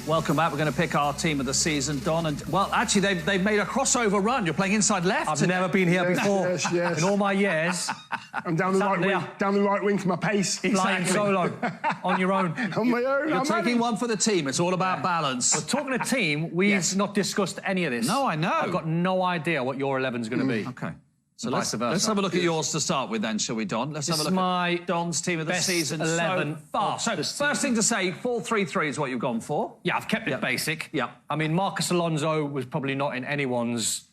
Welcome back. We're going to pick our team of the season, Don. And well, actually, they've made a crossover run. You're playing inside left. I've never been here before. Yes. In all my years. I'm down the right wing for my pace. Flying solo on your own. On my own. You're taking one for the team. It's all about balance. Well, talking to team, we've not discussed any of this. No, I know. I've got no idea what your 11's going to be. Okay. So let's have a look at yours to start with then, shall we, Don? Let's have a look at Don's team of the season 11 so far. So first thing to say, 4-3-3 is what you've gone for. Yeah, I've kept it basic. Yeah. I mean, Marcus Alonso was probably not in anyone's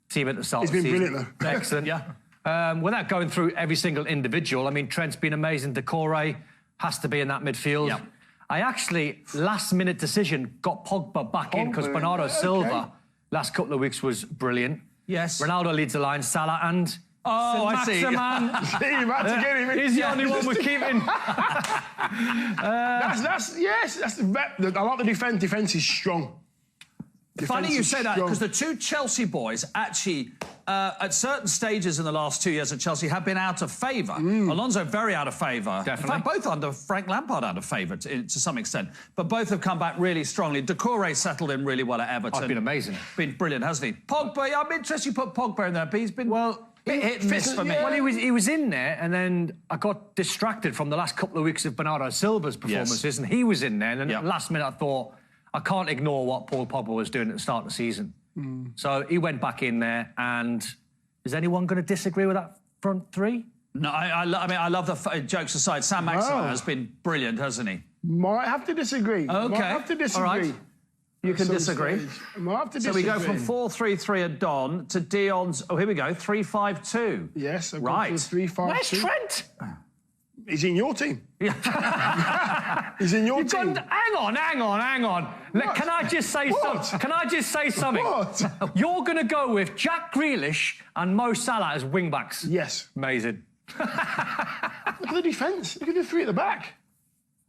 team at the start of the season. He's been brilliant, though. Excellent. Yeah. Without going through every single individual, I mean, Trent's been amazing. Decore has to be in that midfield. Yeah. I actually, last-minute decision, got Pogba back in because Bernardo Silva last couple of weeks was brilliant. Yes. Ronaldo leads the line, Salah and... Oh, I see. He's the only one we're keeping. That's I like the defence. Defence is strong. Funny you say that, because the two Chelsea boys actually, at certain stages in the last 2 years at Chelsea, have been out of favour. Alonso very out of favour. Definitely. In fact, both under Frank Lampard out of favour to some extent. But both have come back really strongly. Decore settled in really well at Everton. It's been amazing. Been brilliant, hasn't he? Pogba, I'm interested you put Pogba in there, but he's been... Bit hit and miss for me. Well, he was in there, and then I got distracted from the last couple of weeks of Bernardo Silva's performances, and he was in there, and then last minute I thought, I can't ignore what Paul Pogba was doing at the start of the season. So he went back in there, and is anyone going to disagree with that front three? No, I mean, I love the jokes aside. Saint-Maximin has been brilliant, hasn't he? Might have to disagree. Okay. Might have to disagree. All right. You can disagree. Might have to so disagree. we go from 4-3-3 at Don to Dion's... Oh, here we go, 3-5-2. Yes, I've right. 3-5-2. Where's Trent? He's in your team. He's in your team. Hang on. Can I just say something? Can I just say something? What? You're going to go with Jack Grealish and Mo Salah as wing-backs? Yes. Amazing. Look at the defence. Look at the three at the back.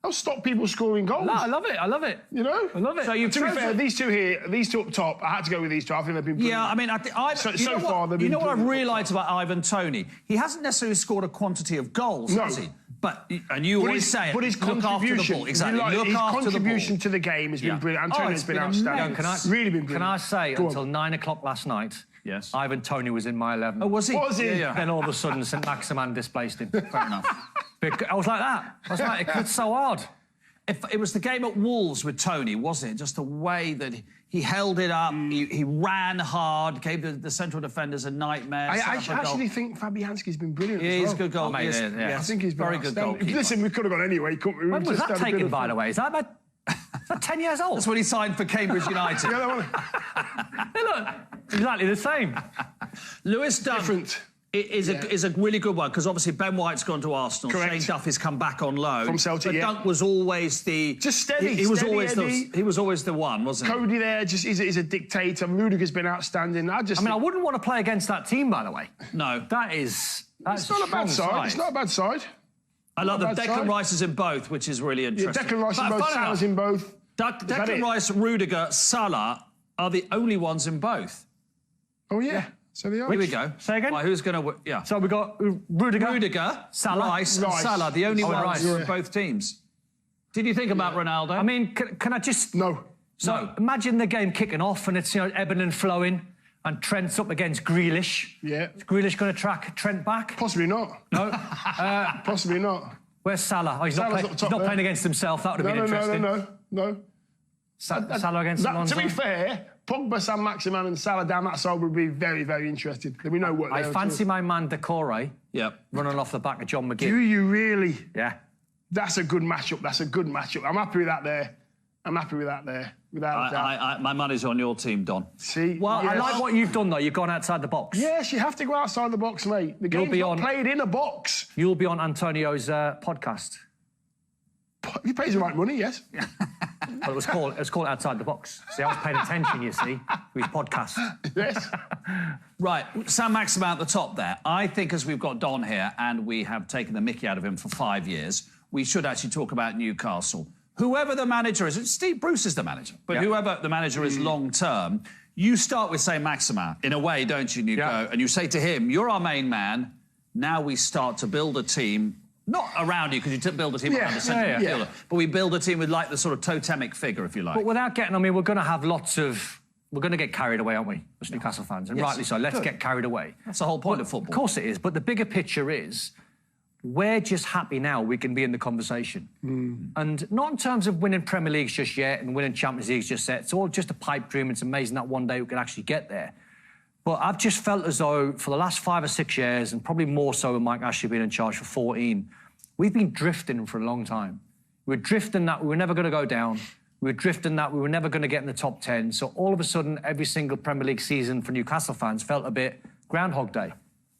I'll stop people scoring goals. No, I love it. You know? I love it. So to be fair, these two here, these two up top, I had to go with these two. I think they've been brilliant. Yeah, I mean, so far they've been You know what I've brilliant. realised about Ivan Toney? He hasn't necessarily scored a quantity of goals, has he? But, and you always say it, but his look after the ball. Exactly, look his after contribution the ball. to the game has been brilliant. Antonio's been outstanding. Really been brilliant. Can I say, until 9 o'clock last night, yes, Ivan Toney was in my 11. Oh, was he? Was he? Yeah. Then all of a sudden, Saint-Maximin displaced him. Fair enough. I was like that. I was like, it's so hard. If it was the game at Wolves with Toney, wasn't it? Just the way that he held it up, he ran hard, gave the central defenders a nightmare. I actually think Fabianski's been brilliant. Yeah, he's a good goal. Yeah. I think he's been very good goalkeeper. Listen, we could have gone anyway, couldn't we? When was that taken, by the way? Is that about 10 years old? That's when he signed for Cambridge United. Hey, look, exactly the same. Lewis Dunk. Different. Is a really good one, because obviously Ben White's gone to Arsenal. Correct. Shane Duffy's come back on loan. From Celtic, but Dunk was always the... Just steady. He was steady, always the one, wasn't he? Cody there just is a dictator. Rudiger's been outstanding. I mean, I wouldn't want to play against that team, by the way. No. That's it's not a bad side. It's not a bad side. I love that Declan Rice is in both, which is really interesting. Yeah, Declan Rice in both, Salah's in both. Declan Rice, Rudiger, Salah are the only ones in both. Oh, yeah. So they are. Here we go. Say again? Right, who's going to... Yeah. So we got Rudiger, Salah, Rice, and Salah, the only ones who are in both teams. Did you think about Ronaldo? I mean, can I just... No. So imagine the game kicking off and it's, ebbing and flowing and Trent's up against Grealish. Yeah. Is Grealish going to track Trent back? Possibly not. No. Possibly not. Where's Salah? Oh, he's not playing against himself. That would have been interesting. No. Salah against Alonso. To be fair, Pogba, Saint-Maximin and Salah down that side would be very, very interested. We know what I fancy my man Decore running off the back of John McGinn. Do you really? Yeah. That's a good matchup. That's a good matchup. I'm happy with that there. Without a doubt. My money's on your team, Don. See? Well, I like what you've done, though. You've gone outside the box. Yes, you have to go outside the box, mate. The game's not played in a box. You'll be on Antonio's podcast. He pays the right money, yes. Well, it was called Outside the Box. See, I was paying attention, you see, to his podcast. Yes. Right, Saint-Maximin at the top there. I think as we've got Don here and we have taken the mickey out of him for 5 years, we should actually talk about Newcastle. Whoever the manager is, Steve Bruce is the manager, but whoever the manager is long-term, you start with Saint-Maximin, in a way, don't you, Nico? And you say to him, you're our main man, now we start to build a team Not around you, because you build a team around the centre midfielder. But we build a team with, like, the sort of totemic figure, if you like. But without getting... I mean, we're going to have lots of... We're going to get carried away, aren't we, as Newcastle fans? And rightly so. Let's get carried away. That's the whole point of football. Of course it is. But the bigger picture is, we're just happy now we can be in the conversation. And not in terms of winning Premier Leagues just yet and winning Champions Leagues just yet. It's all just a pipe dream. It's amazing that one day we can actually get there. But I've just felt as though for the last 5 or 6 years, and probably more so with Mike Ashley being in charge for 14, we've been drifting for a long time. We were drifting that we were never going to go down. We were drifting that we were never going to get in the top 10. So all of a sudden, every single Premier League season for Newcastle fans felt a bit Groundhog Day.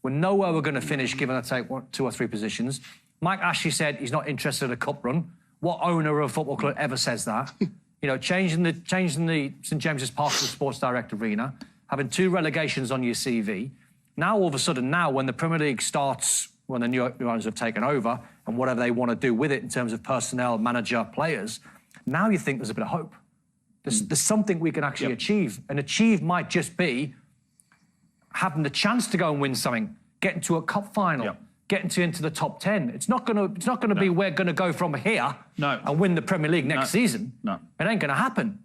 We're nowhere we're going to finish, given or take 2 or 3 positions. Mike Ashley said he's not interested in a cup run. What owner of a football club ever says that? You know, changing the St James's Park to the Sports Direct Arena, having 2 relegations on your CV. Now, all of a sudden, when the Premier League starts, when the New York owners have taken over, and whatever they want to do with it in terms of personnel, manager, players, now you think there's a bit of hope. There's something we can actually achieve. And achieve might just be having the chance to go and win something, getting to a cup final, getting into the top 10. It's not going to be we're going to go from here and win the Premier League next season. No. It ain't going to happen.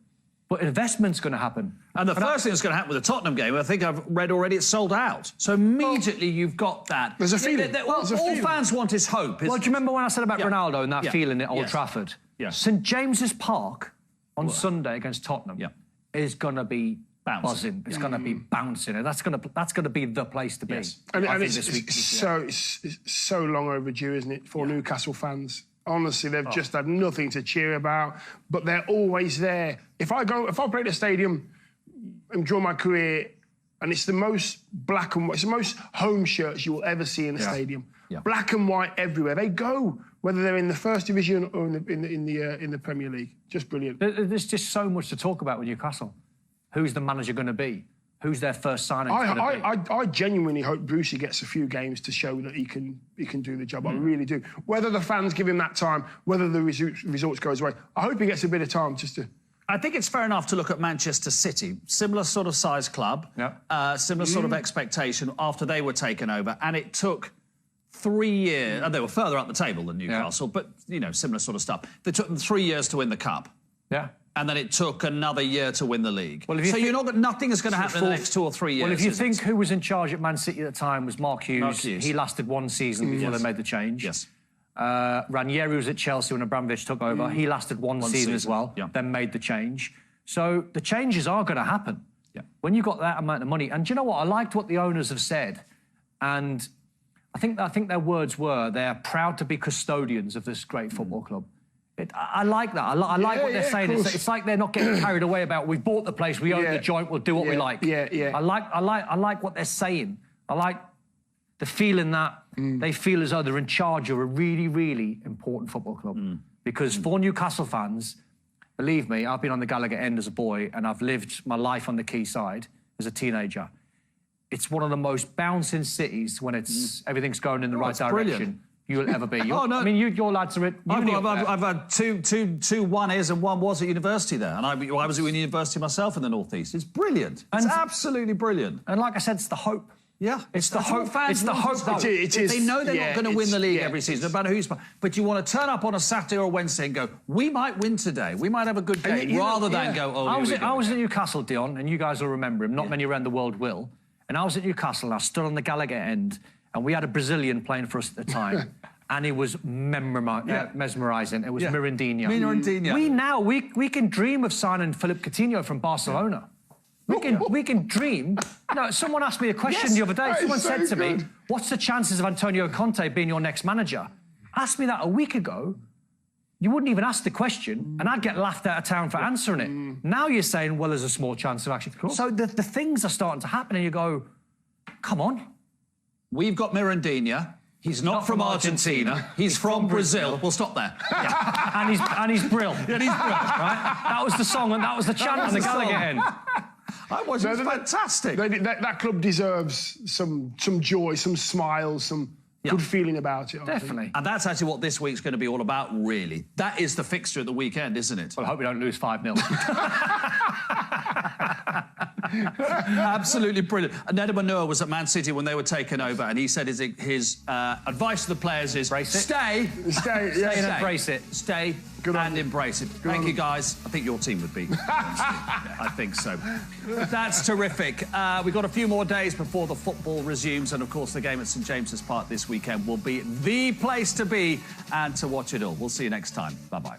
But investment's going to happen. And the first thing that's going to happen with the Tottenham game, I think I've read already, it's sold out. So immediately you've got that. There's a feeling. All fans want is hope. Well, do you remember when I said about Ronaldo and that feeling at Old Trafford? St James's Park on Sunday against Tottenham is going to be buzzing. It's going to be bouncing. And that's going to be the place to be. And it's so long overdue, isn't it, for Newcastle fans? Honestly, they've just had nothing to cheer about, but they're always there. If I play at a stadium during my career, and it's the most black and white, it's the most home shirts you will ever see in a stadium. Black and white everywhere. They go, whether they're in the First Division or in the Premier League. Just brilliant. There's just so much to talk about with Newcastle. Who's the manager going to be? Who's their first signing going to be? I genuinely hope Brucey gets a few games to show that he can do the job. I really do. Whether the fans give him that time, whether the results go his way, I hope he gets a bit of time just to... I think it's fair enough to look at Manchester City. Similar sort of size club, similar sort of expectation after they were taken over. And it took 3 years... And they were further up the table than Newcastle, but, you know, similar sort of stuff. They took them 3 years to win the Cup. And then it took another year to win the league. Well, nothing is going to happen in the next 2 or 3 years. Well, if you think who was in charge at Man City at the time was Mark Hughes. He lasted 1 season before they made the change. Ranieri was at Chelsea when Abramovich took over. He lasted one season as well, then made the change. So the changes are going to happen. When you've got that amount of money. And do you know what? I liked what the owners have said. And I think their words were, they're proud to be custodians of this great football club. I like that. I like what they're saying. It's like they're not getting carried away about, we've bought the place, we own the joint, we'll do what we like. I like what they're saying. I like the feeling that they feel as though they're in charge of a really, really important football club. Because for Newcastle fans, believe me, I've been on the Gallagher end as a boy and I've lived my life on the Quayside as a teenager. It's one of the most bouncing cities when everything's going in the right direction. Brilliant. You'll ever be. I mean, your lads are at uni. I've had two one-is and one was at university there. And I was at university myself in the North East. It's brilliant. It's absolutely brilliant. And like I said, it's the hope. It's the hope. It's the hope. They know they're not going to win the league every season, no matter who's... But you want to turn up on a Saturday or a Wednesday and go, we might win today. We might have a good game, rather than go, oh, I was at Newcastle, Dion, and you guys will remember him. Not many around the world will. And I was at Newcastle and I stood on the Gallagher end and we had a Brazilian playing for us at the time. And it was mesmerising. It was Mirandinho. We can dream of signing Philippe Coutinho from Barcelona. We can dream. You know, someone asked me a question the other day. Someone said to me, what's the chances of Antonio Conte being your next manager? Asked me that a week ago. You wouldn't even ask the question, and I'd get laughed out of town for answering it. Now you're saying, well, there's a small chance of actually... So the things are starting to happen, and you go, come on. We've got Mirandinho. He's not from Argentina. He's from Brazil. We'll stop there. And he's Brill. Right? That was the song, and that was the chant on the Gallagher end. It was fantastic. That club deserves some joy, some smiles, some good feeling about it. Definitely. And that's actually what this week's going to be all about, really. That is the fixture at the weekend, isn't it? Well, I hope we don't lose 5-0. Absolutely brilliant. Ned Manure was at Man City when they were taken over, and he said his advice to the players is stay and embrace it. Stay and embrace it. Thank you, guys. I think your team would be. I think so. That's terrific. We've got a few more days before the football resumes, and of course the game at St James's Park this weekend will be the place to be and to watch it all. We'll see you next time. Bye-bye.